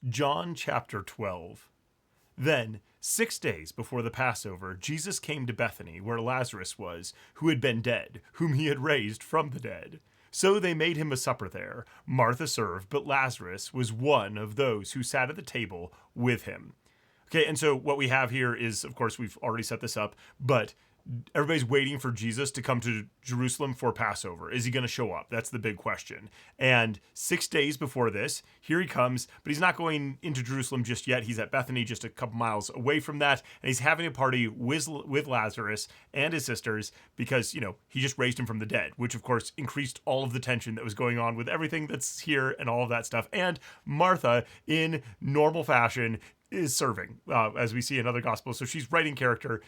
John chapter 12. Then, 6 days before the Passover, Jesus came to Bethany, where Lazarus was, who had been dead, whom he had raised from the dead. So they made him a supper there. Martha served, but Lazarus was one of those who sat at the table with him. Okay, and so what we have here is, of course, we've already set this up, but everybody's waiting for Jesus to come to Jerusalem for Passover. Is he going to show up? That's the big question. And 6 days before this, here he comes, but he's not going into Jerusalem just yet. He's at Bethany, just a couple miles away from that, and he's having a party with Lazarus and his sisters because, he just raised him from the dead, which of course increased all of the tension that was going on with everything that's here and all of that stuff. And Martha, in normal fashion, is serving, as we see in other gospels. So she's writing character.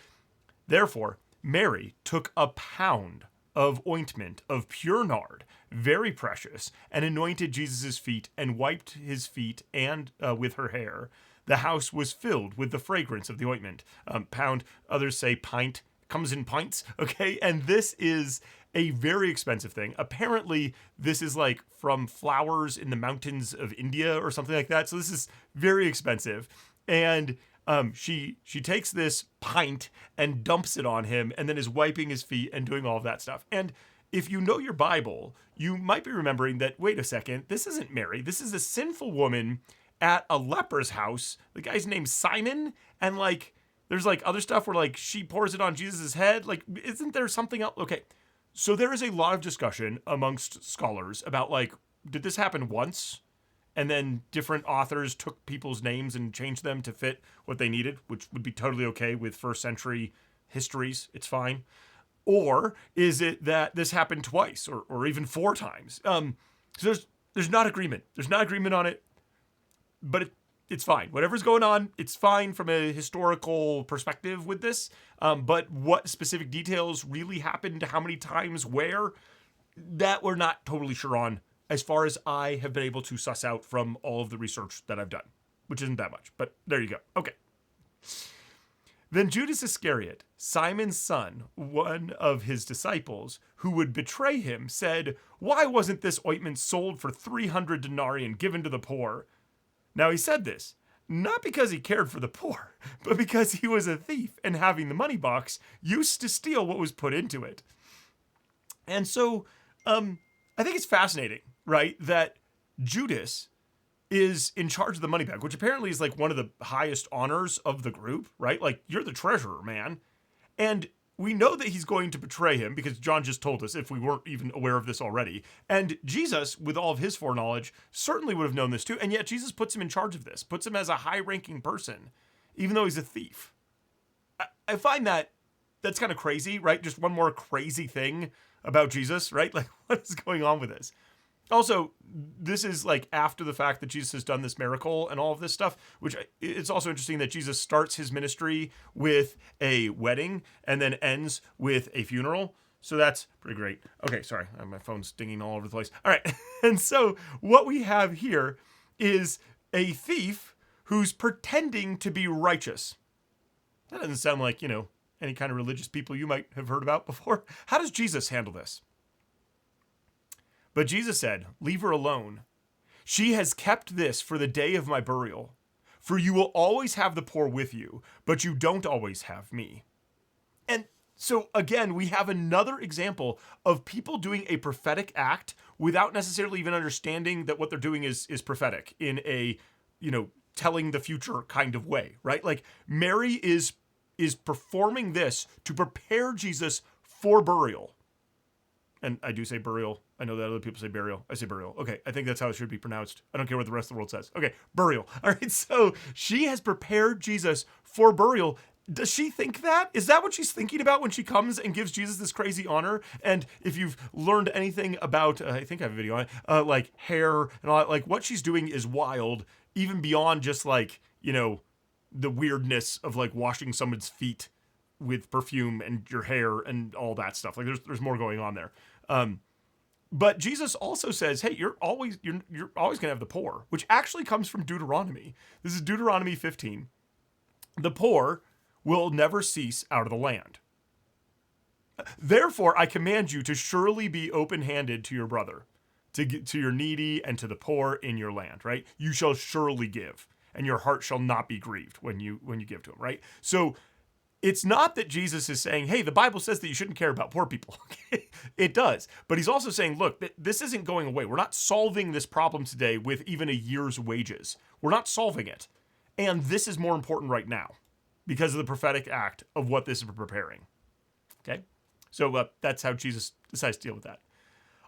Therefore, Mary took a pound of ointment of pure nard, very precious, and anointed Jesus' feet and wiped his feet and with her hair. The house was filled with the fragrance of the ointment. Pound, others say pint, comes in pints, okay? And this is a very expensive thing. Apparently, this is like from flowers in the mountains of India or something like that. So this is very expensive. And she takes this pint and dumps it on him and then is wiping his feet and doing all of that stuff. And if you know your Bible, you might be remembering that, wait a second, this isn't Mary. This is a sinful woman at a leper's house. The guy's named Simon. And there's other stuff where she pours it on Jesus' head. Isn't there something else? Okay. So there is a lot of discussion amongst scholars about did this happen once? And then different authors took people's names and changed them to fit what they needed, which would be totally okay with first century histories. It's fine. Or is it that this happened twice or even 4 times? So there's not agreement. There's not agreement on it, but it's fine. Whatever's going on, it's fine from a historical perspective with this. But what specific details really happened, how many times, where, that we're not totally sure on, as far as I have been able to suss out from all of the research that I've done, which isn't that much, but there you go. Okay. Then Judas Iscariot, Simon's son, one of his disciples, who would betray him, said, "Why wasn't this ointment sold for 300 denarii and given to the poor?" Now he said this, not because he cared for the poor, but because he was a thief and, having the money box, used to steal what was put into it. And so, I think it's fascinating, right, that Judas is in charge of the money bag, which apparently is one of the highest honors of the group, right? You're the treasurer, man. And we know that he's going to betray him because John just told us, if we weren't even aware of this already. And Jesus, with all of his foreknowledge, certainly would have known this too. And yet Jesus puts him in charge of this, puts him as a high-ranking person, even though he's a thief. I find that's kind of crazy, right? Just one more crazy thing about Jesus, right? What is going on with this? Also, this is after the fact that Jesus has done this miracle and all of this stuff, which it's also interesting that Jesus starts his ministry with a wedding and then ends with a funeral. So that's pretty great. Okay, sorry, my phone's dinging all over the place. All right, and so what we have here is a thief who's pretending to be righteous. That doesn't sound like, any kind of religious people you might have heard about before. How does Jesus handle this? But Jesus said, "Leave her alone. She has kept this for the day of my burial. For you will always have the poor with you, but you don't always have me." And so again, we have another example of people doing a prophetic act without necessarily even understanding that what they're doing is prophetic in a, telling the future kind of way, right? Mary is performing this to prepare Jesus for burial. And I do say burial. I know that other people say burial. I say burial. Okay, I think that's how it should be pronounced. I don't care what the rest of the world says. Okay, burial. All right, so she has prepared Jesus for burial. Does she think that? Is that what she's thinking about when she comes and gives Jesus this crazy honor? And if you've learned anything about, I think I have a video on it, hair and all that, what she's doing is wild, even beyond just the weirdness of washing someone's feet with perfume and your hair and all that stuff. There's more going on there. But Jesus also says, hey, you're always gonna have the poor, which actually comes from Deuteronomy. This is Deuteronomy 15. The poor will never cease out of the land. Therefore, I command you to surely be open-handed to your brother. to your needy and to the poor in your land, right? You shall surely give, and your heart shall not be grieved when you give to him, right? So it's not that Jesus is saying, hey, the Bible says that you shouldn't care about poor people. It does. But he's also saying, look, this isn't going away. We're not solving this problem today with even a year's wages. We're not solving it. And this is more important right now because of the prophetic act of what this is preparing. Okay? So that's how Jesus decides to deal with that.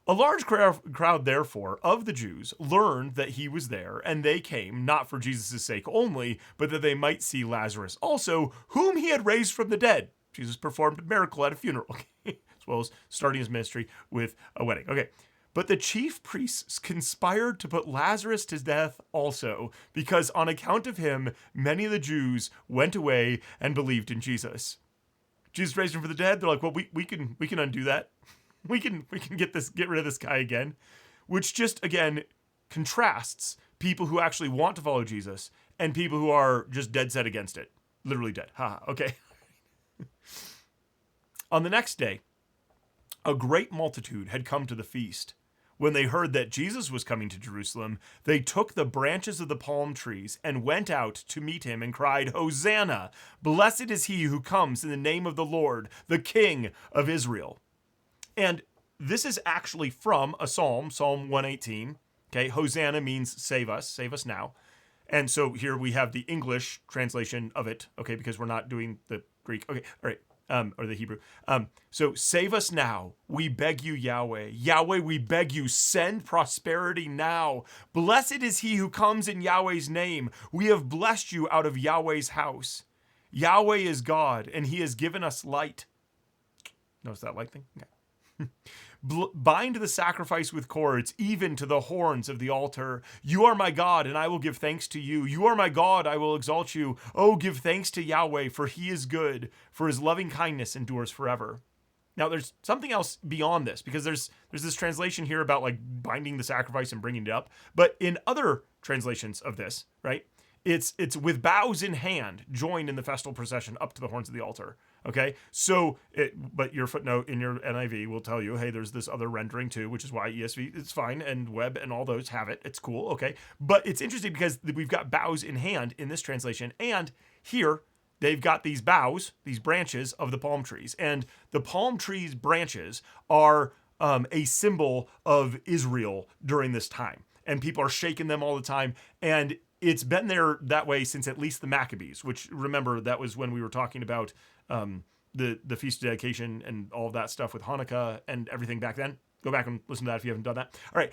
A large crowd, therefore, of the Jews learned that he was there, and they came, not for Jesus' sake only, but that they might see Lazarus also, whom he had raised from the dead. Jesus performed a miracle at a funeral, okay? As well as starting his ministry with a wedding. Okay. But the chief priests conspired to put Lazarus to death also, because on account of him, many of the Jews went away and believed in Jesus. Jesus raised him from the dead. They're like, well, we can undo that. We can get rid of this guy again, which just again contrasts people who actually want to follow Jesus and people who are just dead set against it, literally dead. Okay. On the next day, a great multitude had come to the feast. When they heard that Jesus was coming to Jerusalem, they took the branches of the palm trees and went out to meet him and cried, "Hosanna! Blessed is he who comes in the name of the Lord, the King of Israel." And this is actually from a psalm, Psalm 118. Okay, Hosanna means save us now. And so here we have the English translation of it, okay, because we're not doing the Greek. Okay, all right, or the Hebrew. So save us now, we beg you, Yahweh. Yahweh, we beg you, send prosperity now. Blessed is he who comes in Yahweh's name. We have blessed you out of Yahweh's house. Yahweh is God, and he has given us light. Notice that light thing? Okay. Bind the sacrifice with cords, even to the horns of the altar. You are my God, and I will give thanks to you. You are my God, I will exalt you. Oh, give thanks to Yahweh, for he is good, for his loving kindness endures forever. Now, there's something else beyond this, because there's this translation here about like binding the sacrifice and bringing it up. But in other translations of this, right, it's with boughs in hand, joined in the festal procession up to the horns of the altar. Okay, so but your footnote in your NIV will tell you, hey, there's this other rendering too, which is why ESV is fine and Web and all those have it. It's cool, okay. But it's interesting because we've got boughs in hand in this translation, and here they've got these boughs, these branches of the palm trees, and the palm trees branches are a symbol of Israel during this time, and people are shaking them all the time, and it's been there that way since at least the Maccabees, which, remember, that was when we were talking about the Feast of Dedication and all of that stuff with Hanukkah and everything back then. Go back and listen to that if you haven't done that. All right.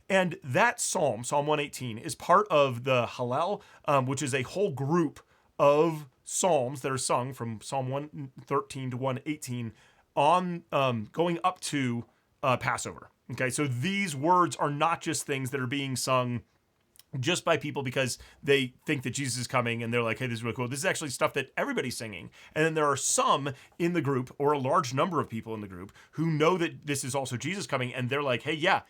And that Psalm 118, is part of the Hallel, which is a whole group of psalms that are sung from Psalm 113 to 118 on going up to Passover. Okay, so these words are not just things that are being sung just by people because they think that Jesus is coming and they're like, hey, this is really cool. This is actually stuff that everybody's singing. And then there are some in the group, or a large number of people in the group, who know that this is also Jesus coming, and they're like, hey, yeah,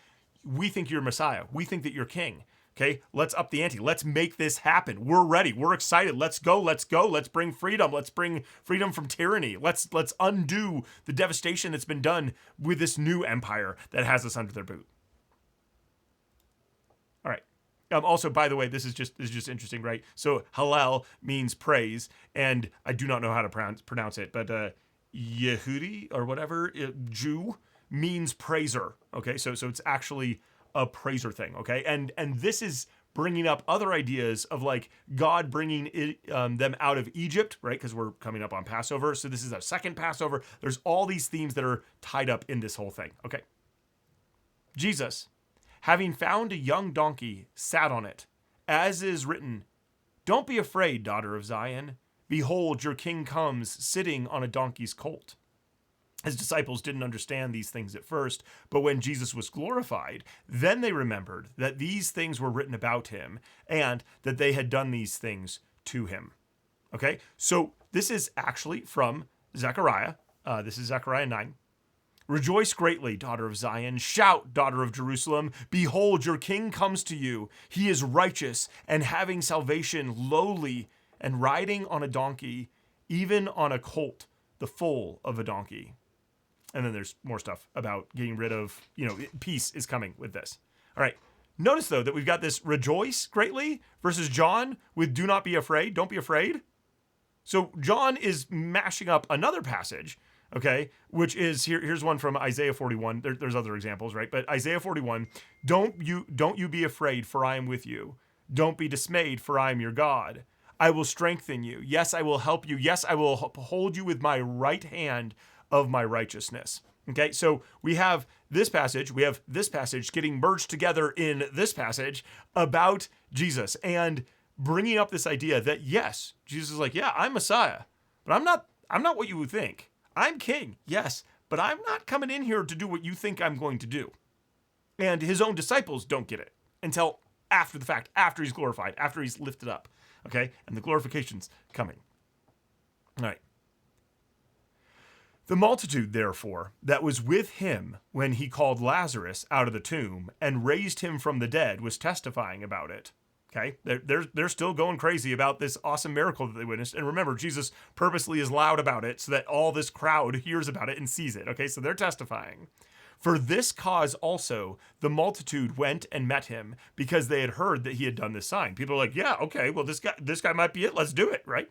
we think you're Messiah. We think that you're king. Okay, let's up the ante. Let's make this happen. We're ready. We're excited. Let's go. Let's go. Let's bring freedom. Let's bring freedom from tyranny. Let's undo the devastation that's been done with this new empire that has us under their boot. All right. Also, by the way, this is just interesting, right? So Hallel means praise, and I do not know how to pronounce it, but Yehudi or whatever, Jew, means praiser. Okay, so it's actually a praiser thing. Okay, and this is bringing up other ideas of like God bringing them out of Egypt, right? Because we're coming up on Passover, so this is our second Passover. There's all these themes that are tied up in this whole thing. Okay, Jesus, having found a young donkey, sat on it, as is written, "Don't be afraid, daughter of Zion. Behold, your king comes, sitting on a donkey's colt." His disciples didn't understand these things at first, but when Jesus was glorified, then they remembered that these things were written about him and that they had done these things to him. Okay, so this is actually from Zechariah. This is Zechariah 9. "Rejoice greatly, daughter of Zion. Shout, daughter of Jerusalem. Behold, your king comes to you. He is righteous and having salvation, lowly, and riding on a donkey, even on a colt, the foal of a donkey." And then there's more stuff about getting rid of, peace is coming with this. All right. Notice, though, that we've got this rejoice greatly versus John with do not be afraid, don't be afraid. So John is mashing up another passage, okay, which is here's one from Isaiah 41. There's other examples, right? But Isaiah 41, don't you be afraid, for I am with you. Don't be dismayed, for I am your God. I will strengthen you. Yes, I will help you. Yes, I will hold you with my right hand of my righteousness. Okay, so we have this passage getting merged together in this passage about Jesus and bringing up this idea that yes, Jesus is like, yeah, I'm Messiah, but I'm not what you would think. I'm king, yes, but I'm not coming in here to do what you think I'm going to do. And his own disciples don't get it until after the fact, after he's glorified, after he's lifted up. Okay, and the glorification's coming. All right. The multitude, therefore, that was with him when he called Lazarus out of the tomb and raised him from the dead was testifying about it. Okay, they're still going crazy about this awesome miracle that they witnessed. And remember, Jesus purposely is loud about it so that all this crowd hears about it and sees it. Okay, so they're testifying. For this cause also, the multitude went and met him because they had heard that he had done this sign. People are like, yeah, okay, well, this guy might be it. Let's do it, right?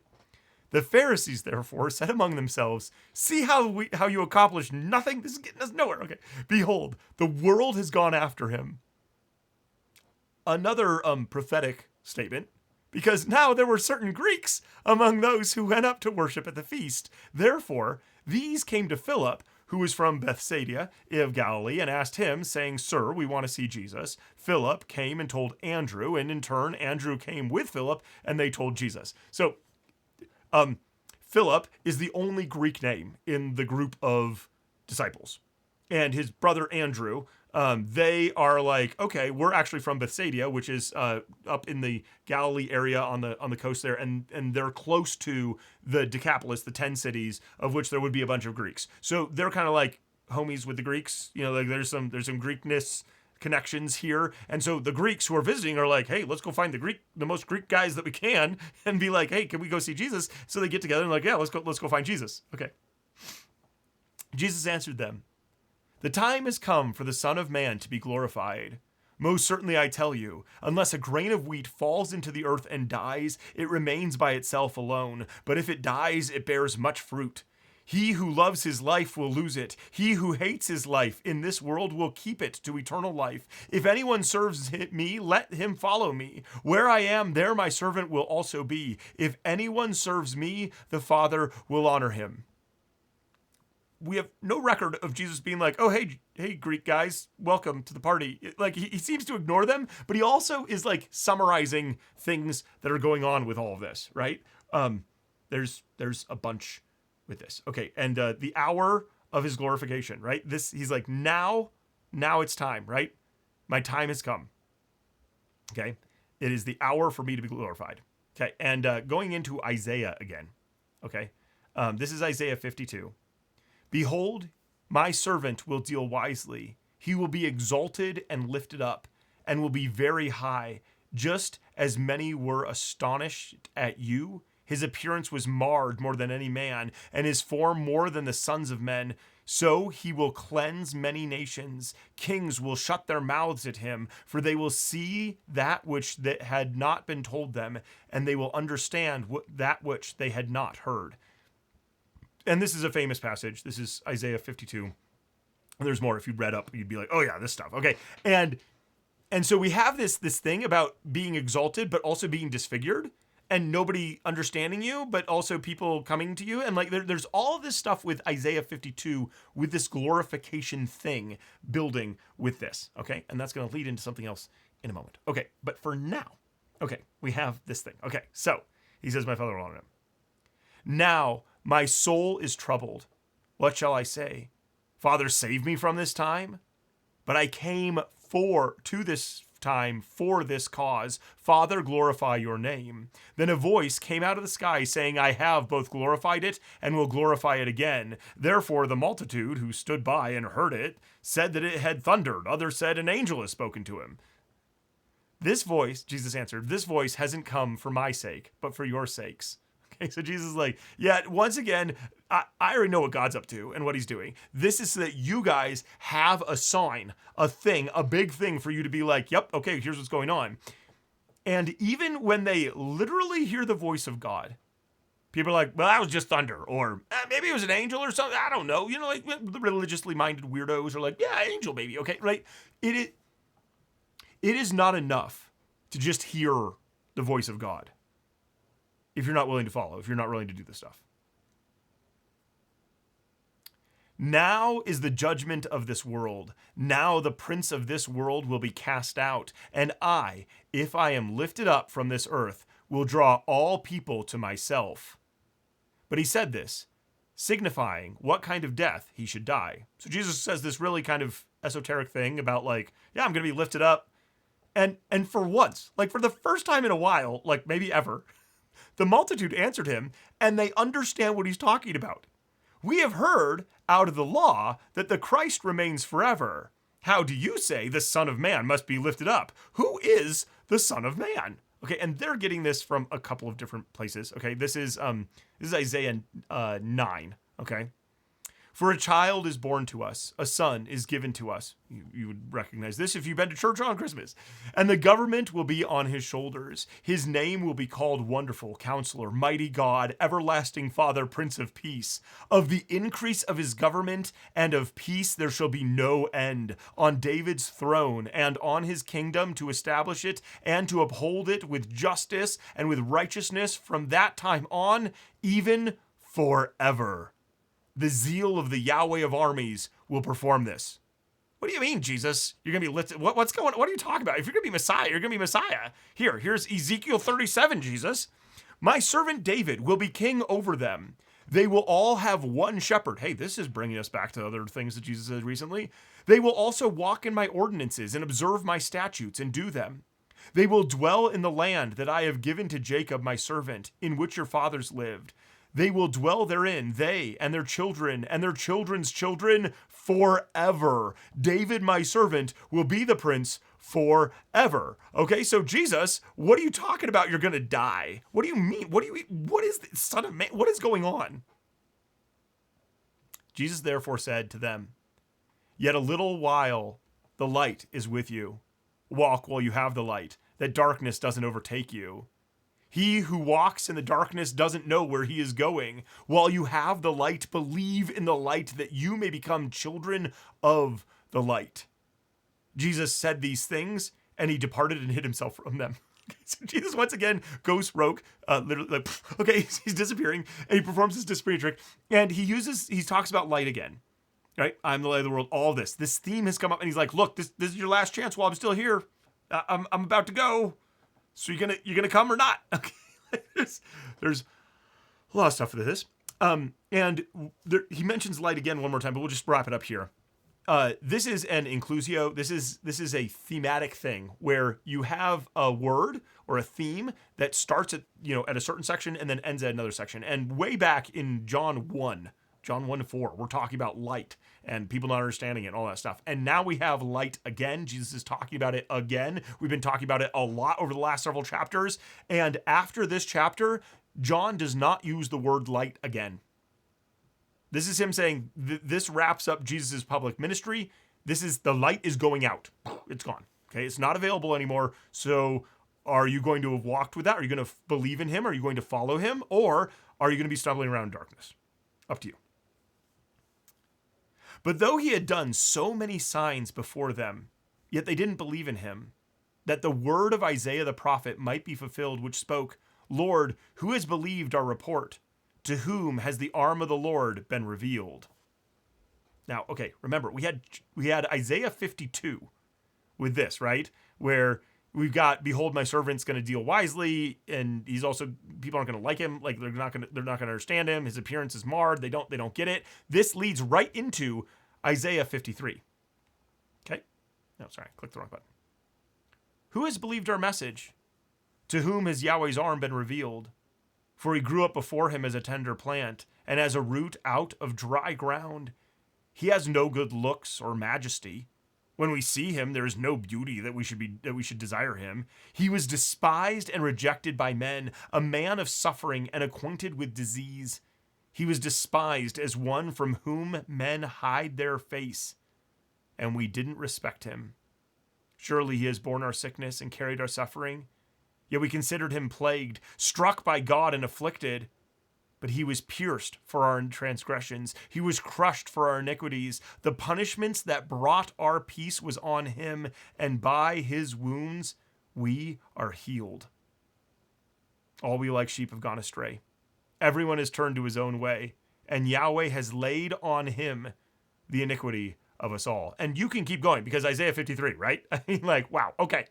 The Pharisees, therefore, said among themselves, see how you accomplish nothing? This is getting us nowhere. Okay. Behold, the world has gone after him. Another prophetic statement, because now there were certain Greeks among those who went up to worship at the feast. Therefore, these came to Philip, who was from Bethsaida of Galilee, and asked him, saying, Sir, we want to see Jesus. Philip came and told Andrew, and in turn, Andrew came with Philip, and they told Jesus. So, Philip is the only Greek name in the group of disciples. And his brother Andrew, they are like, okay, we're actually from Bethsaida, which is up in the Galilee area on the coast there, and they're close to the Decapolis, the 10 cities, of which there would be a bunch of Greeks. So they're kind of like homies with the Greeks. Like there's some Greekness connections here. And so the Greeks who are visiting are like, hey, let's go find the most Greek guys that we can and be like, hey, can we go see Jesus? So they get together and like, yeah, let's go find Jesus. Okay. Jesus answered them, the time has come for the Son of Man to be glorified. Most certainly I tell you, unless a grain of wheat falls into the earth and dies, it remains by itself alone. But if it dies, it bears much fruit. He who loves his life will lose it. He who hates his life in this world will keep it to eternal life. If anyone serves me, let him follow me. Where I am, there my servant will also be. If anyone serves me, the Father will honor him. We have no record of Jesus being like, oh, hey, Greek guys, welcome to the party. Like, he seems to ignore them, but he also is like summarizing things that are going on with all of this, right? There's a bunch with this. Okay, and the hour of his glorification, right? He's like, now it's time, right? My time has come. Okay, it is the hour for me to be glorified. Okay, and going into Isaiah again. Okay, this is Isaiah 52. Behold, my servant will deal wisely. He will be exalted and lifted up, and will be very high. Just as many were astonished at you, his appearance was marred more than any man, and his form more than the sons of men. So he will cleanse many nations. Kings will shut their mouths at him, for they will see that which that had not been told them, and they will understand that which they had not heard. And this is a famous passage. This is Isaiah 52. And there's more. If you'd read up, you'd be like, oh yeah, this stuff. Okay. And so we have this thing about being exalted, but also being disfigured, and nobody understanding you, but also people coming to you. And like there's all of this stuff with Isaiah 52 with this glorification thing building with this. Okay. And that's going to lead into something else in a moment. Okay. But for now, okay, we have this thing. Okay. So he says, my Father will honor him. Now my soul is troubled. What shall I say? Father, save me from this time. But I came to this time for this cause. Father, glorify your name. Then a voice came out of the sky saying, I have both glorified it and will glorify it again. Therefore the multitude who stood by and heard it said that it had thundered. Others said an angel has spoken to him. This voice, Jesus answered, this voice hasn't come for my sake, but for your sakes. Okay, so Jesus is like, yeah, once again, I already know what God's up to and what he's doing. This is so that you guys have a sign, a thing, a big thing for you to be like, yep, okay, here's what's going on. And even when they literally hear the voice of God, people are like, well, that was just thunder, or maybe it was an angel or something. I don't know. You know, like the religiously minded weirdos are like, yeah, angel, maybe. Okay, right? It is not enough to just hear the voice of God if you're not willing to follow, if you're not willing to do this stuff. Now is the judgment of this world. Now the prince of this world will be cast out. And I, if I am lifted up from this earth, will draw all people to myself. But he said this, signifying what kind of death he should die. So Jesus says this really kind of esoteric thing about like, yeah, I'm going to be lifted up. And for once, like for the first time in a while, like maybe ever, the multitude answered him and they understand what he's talking about. We have heard out of the law that the Christ remains forever. How do you say the Son of Man must be lifted up? Who is the Son of Man? Okay, and they're getting this from a couple of different places. Okay, this is Isaiah 9. Okay, for a child is born to us, a son is given to us. You would recognize this if you've been to church on Christmas. And the government will be on his shoulders. His name will be called Wonderful, Counselor, Mighty God, Everlasting Father, Prince of Peace. Of the increase of his government and of peace there shall be no end, on David's throne and on his kingdom, to establish it and to uphold it with justice and with righteousness from that time on, even forever. The zeal of the Yahweh of armies will perform this. What do you mean, Jesus? You're going to be lifted? What's going on? What are you talking about? If you're going to be Messiah, you're going to be Messiah. Here's Ezekiel 37, Jesus. My servant David will be king over them. They will all have one shepherd. Hey, this is bringing us back to other things that Jesus said recently. They will also walk in my ordinances and observe my statutes and do them. They will dwell in the land that I have given to Jacob, my servant, in which your fathers lived. They will dwell therein, they and their children and their children's children forever. David, my servant, will be the prince forever. Okay, so Jesus, what are you talking about? You're going to die. What do you mean? What is the Son of Man? What is going on? Jesus therefore said to them, yet a little while the light is with you. Walk while you have the light, that darkness doesn't overtake you. He who walks in the darkness doesn't know where he is going. While you have the light, believe in the light that you may become children of the light. Jesus said these things and he departed and hid himself from them. Okay, so Jesus once again goes rogue, literally like, okay, he's disappearing and he performs his disappearing trick and he talks about light again, right? I'm the light of the world, all this theme has come up and he's like, look, this is your last chance while I'm still here. I'm about to go. So you're gonna come or not? Okay, there's a lot of stuff for this. He mentions light again one more time, but we'll just wrap it up here. This is an inclusio. This is a thematic thing where you have a word or a theme that starts at a certain section and then ends at another section. And way back in John 1:4, we're talking about light and people not understanding it and all that stuff. And now we have light again. Jesus is talking about it again. We've been talking about it a lot over the last several chapters. And after this chapter, John does not use the word light again. This is him saying this wraps up Jesus' public ministry. The light is going out. It's gone. Okay, it's not available anymore. So are you going to have walked with that? Are you going to believe in him? Are you going to follow him? Or are you going to be stumbling around in darkness? Up to you. But though he had done so many signs before them, yet they didn't believe in him, that the word of Isaiah the prophet might be fulfilled, which spoke, Lord, who has believed our report? To whom has the arm of the Lord been revealed? Now, okay, remember, we had Isaiah 52 with this, right? Where we've got, behold, my servant's going to deal wisely, and he's also, people aren't going to like him, like they're not going to understand him. His appearance is marred. They don't get it. This leads right into Isaiah 53. Okay? No, sorry, clicked the wrong button. Who has believed our message? To whom has Yahweh's arm been revealed? For he grew up before him as a tender plant, and as a root out of dry ground. He has no good looks or majesty, When we see him, there is no beauty that we should desire him. He was despised and rejected by men, a man of suffering and acquainted with disease. He was despised as one from whom men hide their face, and we didn't respect him. Surely he has borne our sickness and carried our suffering. Yet we considered him plagued, struck by God and afflicted. But he was pierced for our transgressions. He was crushed for our iniquities. The punishments that brought our peace was on him, and by his wounds we are healed. All we like sheep have gone astray. Everyone has turned to his own way, and Yahweh has laid on him the iniquity of us all. And you can keep going because Isaiah 53, right? I mean, like, wow, okay.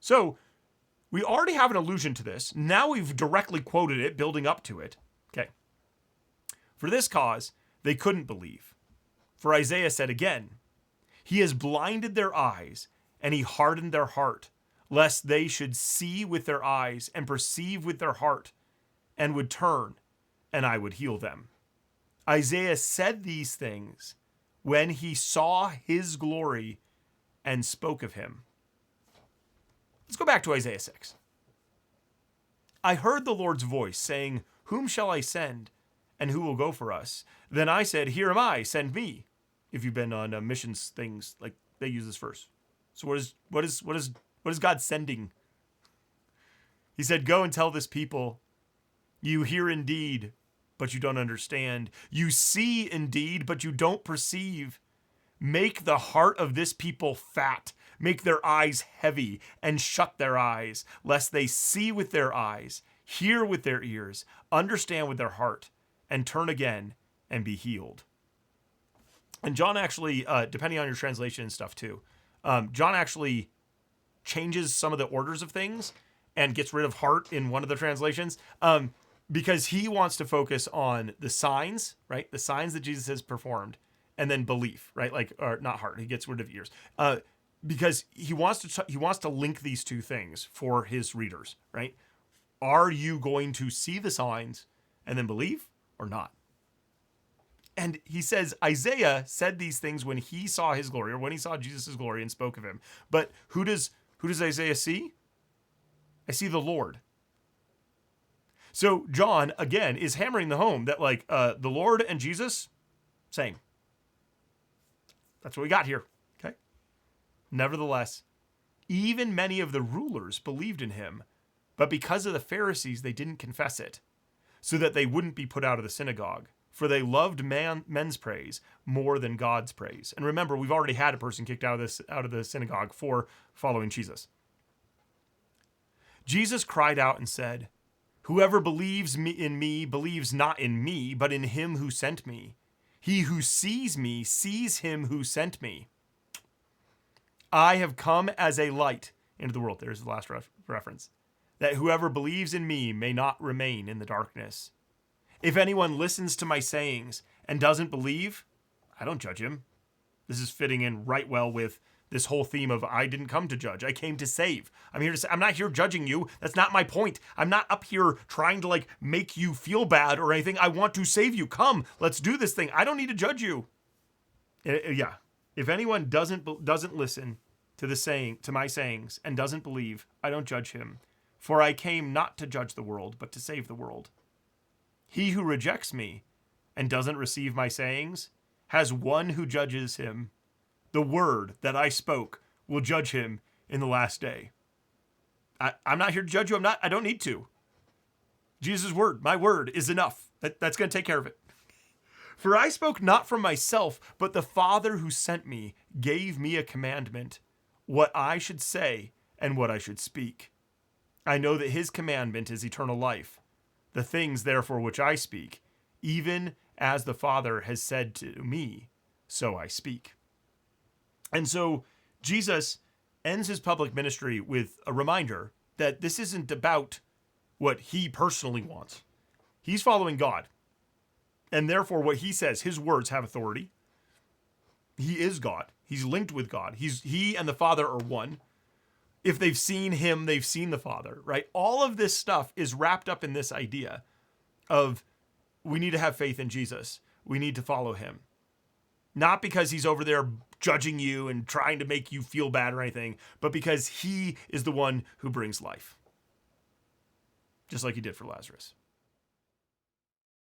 So we already have an allusion to this. Now we've directly quoted it, building up to it. Okay. For this cause, they couldn't believe. For Isaiah said again, he has blinded their eyes, and he hardened their heart, lest they should see with their eyes and perceive with their heart, and would turn, and I would heal them. Isaiah said these things when he saw his glory and spoke of him. Let's go back to Isaiah 6. I heard the Lord's voice saying, whom shall I send, and who will go for us? Then I said, here am I, send me. If you've been on missions things, like they use this verse. So what is God sending? He said, go and tell this people, you hear indeed, but you don't understand. You see indeed, but you don't perceive. Make the heart of this people fat. Make their eyes heavy and shut their eyes, lest they see with their eyes, hear with their ears, understand with their heart, and turn again and be healed. And John actually, depending on your translation and stuff too, John actually changes some of the orders of things and gets rid of heart in one of the translations because he wants to focus on the signs, right? The signs that Jesus has performed, and then belief, right? Like, or not heart. He gets rid of ears. Because he wants to link these two things for his readers, right? Are you going to see the signs and then believe or not? And he says Isaiah said these things when he saw his glory, or when he saw Jesus' glory and spoke of him. But who does Isaiah see? I see the Lord. So John again is hammering the home that like the Lord and Jesus, same. That's what we got here. Okay. Nevertheless, even many of the rulers believed in him, but because of the Pharisees, they didn't confess it, so that they wouldn't be put out of the synagogue. For they loved men's praise more than God's praise. And remember, we've already had a person kicked out of the synagogue for following Jesus. Jesus cried out and said, whoever believes in me believes not in me, but in him who sent me. He who sees me sees him who sent me. I have come as a light into the world. There's the last reference. That whoever believes in me may not remain in the darkness. If anyone listens to my sayings and doesn't believe, I don't judge him. This is fitting in right well with this whole theme of I didn't come to judge. I came to save. I'm not here judging you. That's not my point. I'm not up here trying to like make you feel bad or anything. I want to save you. Come, let's do this thing. I don't need to judge you. Yeah. If anyone doesn't listen to my sayings and doesn't believe, I don't judge him. For I came not to judge the world, but to save the world. He who rejects me and doesn't receive my sayings has one who judges him. The word that I spoke will judge him in the last day. I'm not here to judge you. I don't need to. Jesus' word, my word, is enough. That's going to take care of it. For I spoke not from myself, but the Father who sent me gave me a commandment, what I should say and what I should speak. I know that his commandment is eternal life. The things, therefore, which I speak, even as the Father has said to me, so I speak. And so Jesus ends his public ministry with a reminder that this isn't about what he personally wants. He's following God. And therefore, what he says, his words have authority. He is God. He's linked with God. He and the Father are one. If they've seen him, they've seen the Father, right? All of this stuff is wrapped up in this idea of we need to have faith in Jesus. We need to follow him. Not because he's over there judging you and trying to make you feel bad or anything, but because he is the one who brings life. Just like he did for Lazarus.